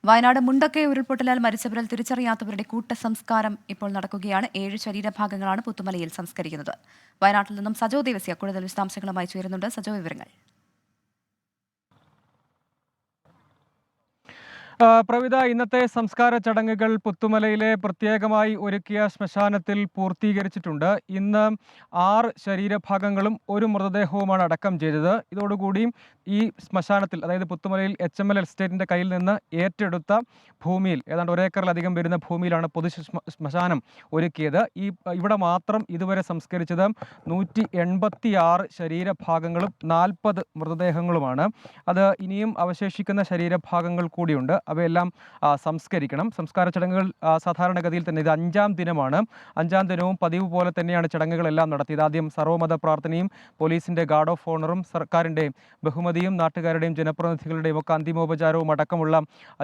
വയനാട് മുണ്ടക്കൈ ഉരുൾപൊട്ടലാൽ മരിച്ചവരിൽ തിരിച്ചറിയാത്തവരുടെ കൂട്ടസംസ്കാരം ഇപ്പോൾ നടക്കുകയാണ്. 7 ശരീരഭാഗങ്ങളാണ് പുത്തുമലയിൽ സംസ്കരിക്കുന്നത്. വയനാട്ടിൽ നിന്നും സജോ ദേവസ്യ കൂടുതൽ വിശദാംശങ്ങളുമായി ചേരുന്നുണ്ട്. സജോ, വിവരങ്ങൾ. പ്രവിത, ഇന്നത്തെ സംസ്കാര ചടങ്ങുകൾ പുത്തുമലയിലെ പ്രത്യേകമായി ഒരുക്കിയ ശ്മശാനത്തിൽ പൂർത്തീകരിച്ചിട്ടുണ്ട്. ഇന്ന് 6 ശരീരഭാഗങ്ങളും ഒരു മൃതദേഹവുമാണ് അടക്കം ചെയ്തത്. ഇതോടുകൂടി ഈ ശ്മശാനത്തിൽ, അതായത് പുത്തുമലയിൽ HML എസ്റ്റേറ്റിന്റെ കയ്യിൽ നിന്ന് ഏറ്റെടുത്ത ഭൂമിയിൽ, ഏതാണ്ട് 1 ഏക്കറിലധികം വരുന്ന ഭൂമിയിലാണ് പൊതു ശ്മശാനം ഒരുക്കിയത്. ഇവിടെ മാത്രം ഇതുവരെ സംസ്കരിച്ചത് 186 ശരീരഭാഗങ്ങളും 40 മൃതദേഹങ്ങളുമാണ്. അത് ഇനിയും അവശേഷിക്കുന്ന ശരീരഭാഗങ്ങൾ കൂടിയുണ്ട്. അവയെല്ലാം സംസ്കരിക്കണം. സംസ്കാര ചടങ്ങുകൾ സാധാരണഗതിയിൽ തന്നെ ഇത് 5-ാം ദിനമാണ്. 5-ാം ദിനവും പതിവ് പോലെ തന്നെയാണ് ചടങ്ങുകളെല്ലാം നടത്തിയത്. ആദ്യം സർവ്വമത പ്രാർത്ഥനയും പോലീസിന്റെ ഗാർഡ് ഓഫ് ഓണറും സർക്കാരിന്റെ ബഹുമതിയും നാട്ടുകാരുടെയും ജനപ്രതിനിധികളുടെയും ഒക്കെ അന്തിമോപചാരവും അടക്കമുള്ള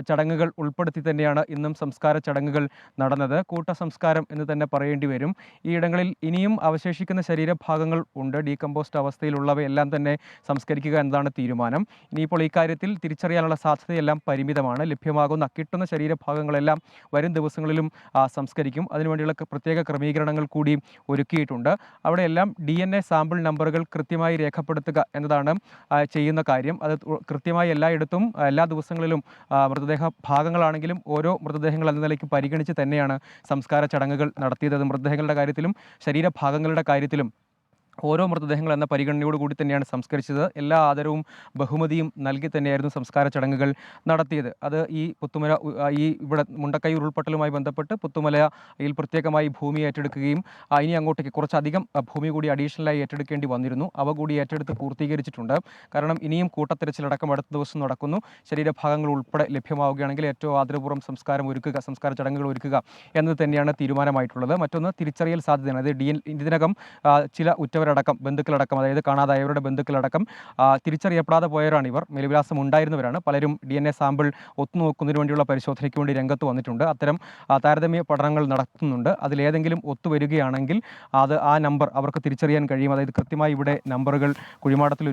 ചടങ്ങുകൾ ഉൾപ്പെടുത്തി തന്നെയാണ് ഇന്നും സംസ്കാര ചടങ്ങുകൾ നടന്നത്. കൂട്ടസംസ്കാരം എന്ന് തന്നെ പറയേണ്ടി വരും. ഈയിടങ്ങളിൽ ഇനിയും അവശേഷിക്കുന്ന ശരീരഭാഗങ്ങൾ ഉണ്ട്. ഡീകമ്പോസ്റ്റ് അവസ്ഥയിലുള്ളവയെല്ലാം തന്നെ സംസ്കരിക്കുക എന്നതാണ് തീരുമാനം. ഇനിയിപ്പോൾ ഇക്കാര്യത്തിൽ തിരിച്ചറിയാനുള്ള സാധ്യതയെല്ലാം പരിമിതമാണ്. ലഭ്യമാകുന്ന കിട്ടുന്ന ശരീരഭാഗങ്ങളെല്ലാം വരും ദിവസങ്ങളിലും സംസ്കരിക്കും. അതിനുവേണ്ടിയുള്ള പ്രത്യേക ക്രമീകരണങ്ങൾ കൂടി ഒരുക്കിയിട്ടുണ്ട്. അവിടെയെല്ലാം DNA സാമ്പിൾ നമ്പറുകൾ കൃത്യമായി രേഖപ്പെടുത്തുക എന്നതാണ് ചെയ്യുന്ന കാര്യം. അത് കൃത്യമായി എല്ലായിടത്തും എല്ലാ ദിവസങ്ങളിലും മൃതദേഹ ഭാഗങ്ങളാണെങ്കിലും ഓരോ മൃതദേഹങ്ങൾ എന്ന നിലയ്ക്ക് പരിഗണിച്ച് തന്നെയാണ് സംസ്കാര ചടങ്ങുകൾ നടത്തിയത്. മൃതദേഹങ്ങളുടെ കാര്യത്തിലും ശരീരഭാഗങ്ങളുടെ കാര്യത്തിലും ഓരോ മൃതദേഹങ്ങൾ എന്ന പരിഗണനയോടുകൂടി തന്നെയാണ് സംസ്കരിച്ചത്. എല്ലാ ആദരവും ബഹുമതിയും നൽകി തന്നെയായിരുന്നു സംസ്കാര ചടങ്ങുകൾ നടത്തിയത്. അത് ഇവിടെ മുണ്ടക്കൈ ഉരുൾപൊട്ടലുമായി ബന്ധപ്പെട്ട് പുത്തുമലയിൽ പ്രത്യേകമായി ഭൂമി ഏറ്റെടുക്കുകയും ഇനി അങ്ങോട്ടേക്ക് കുറച്ചധികം ഭൂമി കൂടി അഡീഷണലായി ഏറ്റെടുക്കേണ്ടി വന്നിരുന്നു. അവ കൂടി ഏറ്റെടുത്ത് പൂർത്തീകരിച്ചിട്ടുണ്ട്. കാരണം ഇനിയും കൂട്ടത്തിരച്ചിലടക്കം അടുത്ത ദിവസം നടക്കുന്നു. ശരീരഭാഗങ്ങൾ ഉൾപ്പെടെ ലഭ്യമാവുകയാണെങ്കിൽ ഏറ്റവും ആദരപൂർവ്വം സംസ്കാര ചടങ്ങുകൾ ഒരുക്കുക എന്നത് തന്നെയാണ് തീരുമാനമായിട്ടുള്ളത്. മറ്റൊന്ന് തിരിച്ചറിയൽ സാധ്യതയാണ്. അത് ഇതിനകം ചില ഉറ്റവരടക്കം, ബന്ധുക്കളടക്കം, അതായത് കാണാതായവരുടെ ബന്ധുക്കളടക്കം തിരിച്ചറിയപ്പെടാതെ പോയവരാണ് ഇവർ. മേൽവിലാസം ഉണ്ടായിരുന്നവരാണ്. പലരും DNA സാമ്പിൾ ഒത്തുനോക്കുന്നതിന് വേണ്ടിയുള്ള പരിശോധനയ്ക്ക് വേണ്ടി രംഗത്ത് വന്നിട്ടുണ്ട്. അത്തരം താരതമ്യ പഠനങ്ങൾ നടത്തുന്നുണ്ട്. അതിലേതെങ്കിലും ഒത്തുവരികയാണെങ്കിൽ ആ നമ്പർ അവർക്ക് തിരിച്ചറിയാൻ കഴിയും. അതായത് കൃത്യമായി ഇവിടെ നമ്പറുകൾ കുഴിമാടത്തിൽ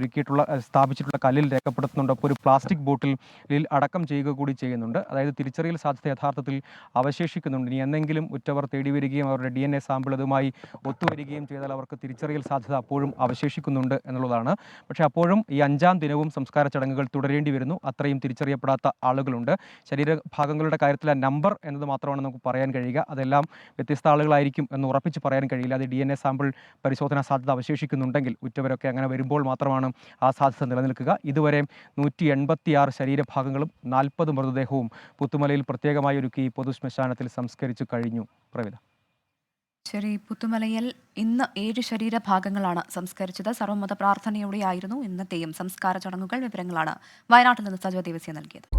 സ്ഥാപിച്ചിട്ടുള്ള കല്ലിൽ രേഖപ്പെടുത്തുന്നുണ്ട്. അപ്പോൾ ഒരു പ്ലാസ്റ്റിക് ബോട്ടിൽ അടക്കം ചെയ്യുക കൂടി ചെയ്യുന്നുണ്ട്. അതായത് തിരിച്ചറിയൽ സാധ്യത യഥാർത്ഥത്തിൽ അവശേഷിക്കുന്നുണ്ട്. ഇനി എന്തെങ്കിലും ഉറ്റവർ തേടി വരികയും അവരുടെ DNA സാമ്പിൾ അതുമായി ഒത്തുവരികയും ചെയ്താൽ അവർക്ക് തിരിച്ചറിയൽ സാധ്യത അപ്പോഴും അവശേഷിക്കുന്നുണ്ട് എന്നുള്ളതാണ്. പക്ഷേ അപ്പോഴും ഈ 5-ാം ദിനവും സംസ്കാര ചടങ്ങുകൾ തുടരേണ്ടി വരുന്നു. അത്രയും തിരിച്ചറിയപ്പെടാത്ത ആളുകളുണ്ട്. ശരീരഭാഗങ്ങളുടെ കാര്യത്തിൽ ആ നമ്പർ എന്നത് മാത്രമാണ് നമുക്ക് പറയാൻ കഴിയുക. അതെല്ലാം വ്യത്യസ്ത ആളുകളായിരിക്കും എന്ന് ഉറപ്പിച്ച് പറയാൻ കഴിയില്ല. അത് DNA സാമ്പിൾ പരിശോധനാ സാധ്യത അവശേഷിക്കുന്നുണ്ടെങ്കിൽ ഉറ്റവരൊക്കെ അങ്ങനെ വരുമ്പോൾ മാത്രമാണ് ആ സാധ്യത നിലനിൽക്കുക. ഇതുവരെ 186 ശരീരഭാഗങ്ങളും 40 മൃതദേഹവും പുത്തുമലയിൽ പ്രത്യേകമായി ഒരുക്കി പൊതുശ്മശാനത്തിൽ സംസ്കരിച്ചു കഴിഞ്ഞു. പ്രവിത. ശരി, പുത്തുമലയിൽ ഇന്ന് 7 ശരീരഭാഗങ്ങളാണ് സംസ്കരിച്ചത്. സർവ്വമത പ്രാർത്ഥനയോടെയായിരുന്നു ഇന്നത്തെയും സംസ്കാര ചടങ്ങുകൾ. വിവരങ്ങളാണ് വയനാട്ടിൽ നിന്ന് സജോ ദേവസ്യ നൽകിയത്.